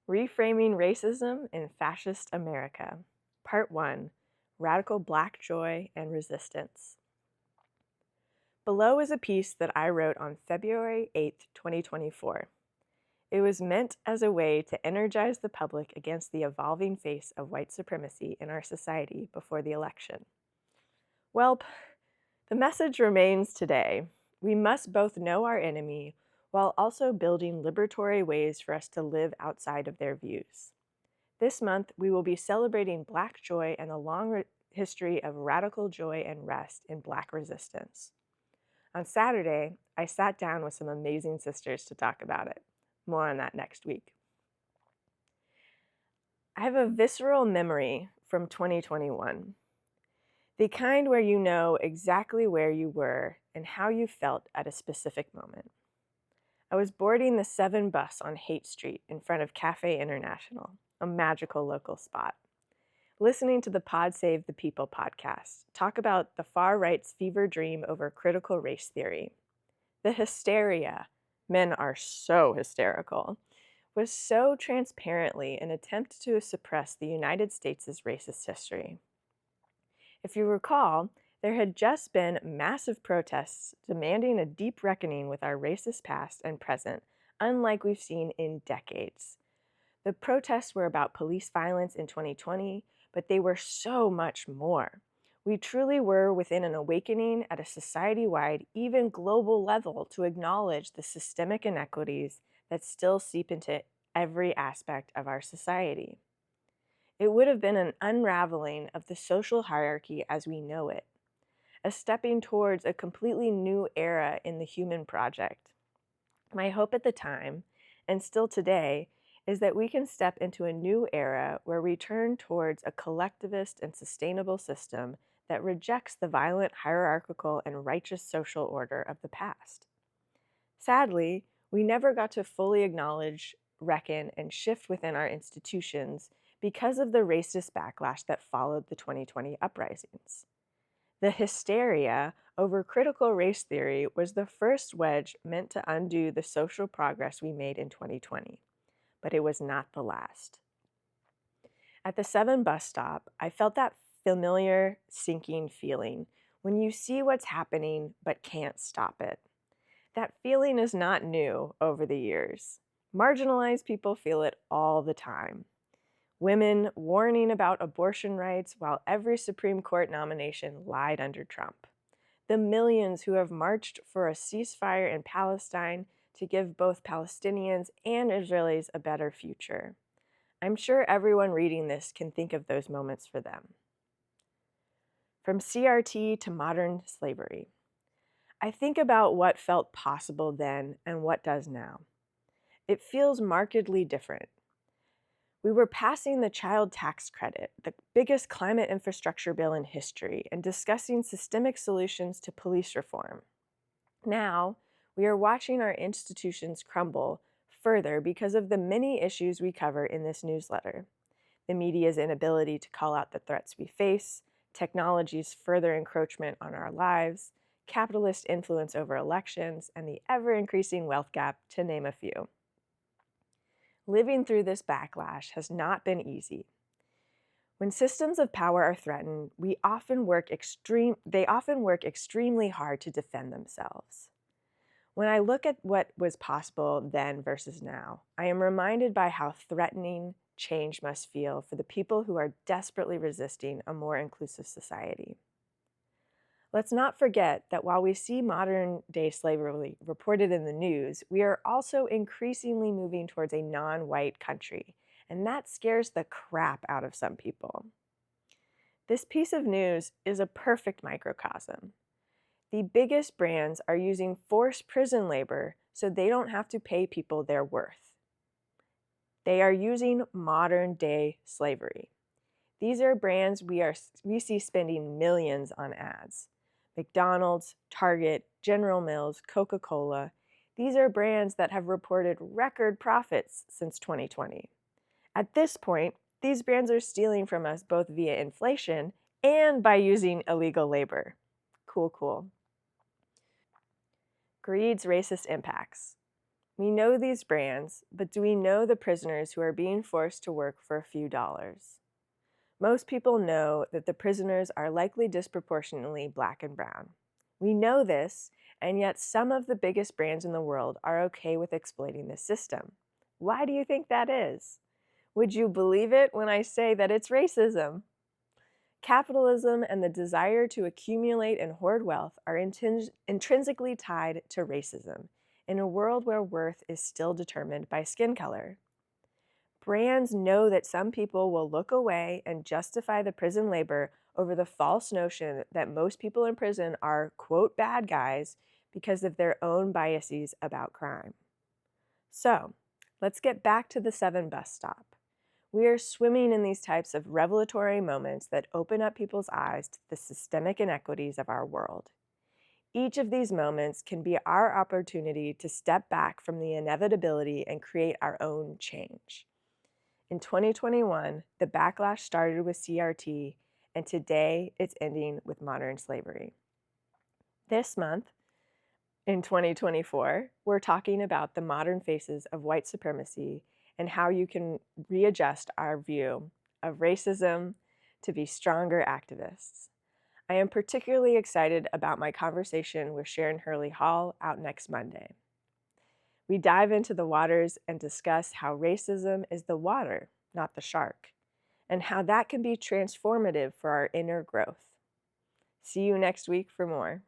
Reframing Racism in Fascist America, Part 1, Radical Black Joy and Resistance. Below is a piece that I wrote on February 8, 2024. It was meant as a way to energize the public against the evolving face of white supremacy in our society before the election. Well, the message remains today. We must both know our enemy while also building liberatory ways for us to live outside of their views. This month, we will be celebrating Black joy and the long history of radical joy and rest in Black resistance. On Saturday, I sat down with some amazing sisters to talk about it. More on that next week. I have a visceral memory from 2021. The kind where you know exactly where you were and how you felt at a specific moment. I was boarding the 7 bus on Haight Street in front of Cafe International, a magical local spot, listening to the Pod Save the People podcast talk about the far right's fever dream over critical race theory. The hysteria, men are so hysterical, was so transparently an attempt to suppress the United States' racist history. If you recall, there had just been massive protests demanding a deep reckoning with our racist past and present, unlike we've seen in decades. The protests were about police violence in 2020, but they were so much more. We truly were within an awakening at a society-wide, even global level to acknowledge the systemic inequities that still seep into every aspect of our society. It would have been an unraveling of the social hierarchy as we know it, a stepping towards a completely new era in the human project. My hope at the time, and still today, is that we can step into a new era where we turn towards a collectivist and sustainable system that rejects the violent, hierarchical, and righteous social order of the past. Sadly, we never got to fully acknowledge, reckon, and shift within our institutions because of the racist backlash that followed the 2020 uprisings. The hysteria over critical race theory was the first wedge meant to undo the social progress we made in 2020, but it was not the last. At the 7 bus stop, I felt that familiar sinking feeling when you see what's happening but can't stop it. That feeling is not new over the years. Marginalized people feel it all the time. Women warning about abortion rights while every Supreme Court nomination lied under Trump. The millions who have marched for a ceasefire in Palestine to give both Palestinians and Israelis a better future. I'm sure everyone reading this can think of those moments for them. From CRT to modern slavery, I think about what felt possible then and what does now. It feels markedly different. We were passing the child tax credit, the biggest climate infrastructure bill in history, and discussing systemic solutions to police reform. Now, we are watching our institutions crumble further because of the many issues we cover in this newsletter. The media's inability to call out the threats we face, technology's further encroachment on our lives, capitalist influence over elections, and the ever-increasing wealth gap, to name a few. Living through this backlash has not been easy. When systems of power are threatened, they often work extremely hard to defend themselves. When I look at what was possible then versus now, I am reminded by how threatening change must feel for the people who are desperately resisting a more inclusive society. Let's not forget that while we see modern-day slavery reported in the news, we are also increasingly moving towards a non-white country, and that scares the crap out of some people. This piece of news is a perfect microcosm. The biggest brands are using forced prison labor so they don't have to pay people their worth. They are using modern-day slavery. These are brands we see spending millions on ads. McDonald's, Target, General Mills, Coca-Cola. These are brands that have reported record profits since 2020. At this point, these brands are stealing from us both via inflation and by using illegal labor. Cool. Greed's racist impacts. We know these brands, but do we know the prisoners who are being forced to work for a few dollars? Most people know that the prisoners are likely disproportionately Black and brown. We know this, and yet some of the biggest brands in the world are okay with exploiting this system. Why do you think that is? Would you believe it when I say that it's racism? Capitalism and the desire to accumulate and hoard wealth are intrinsically tied to racism in a world where worth is still determined by skin color. Brands know that some people will look away and justify the prison labor over the false notion that most people in prison are, quote, bad guys because of their own biases about crime. So, let's get back to the 7 bus stop. We are swimming in these types of revelatory moments that open up people's eyes to the systemic inequities of our world. Each of these moments can be our opportunity to step back from the inevitability and create our own change. In 2021, the backlash started with CRT, and today it's ending with modern slavery. This month, in 2024, we're talking about the modern faces of white supremacy and how you can readjust our view of racism to be stronger activists. I am particularly excited about my conversation with Sharon Hurley Hall out next Monday. We dive into the waters and discuss how racism is the water, not the shark, and how that can be transformative for our inner growth. See you next week for more.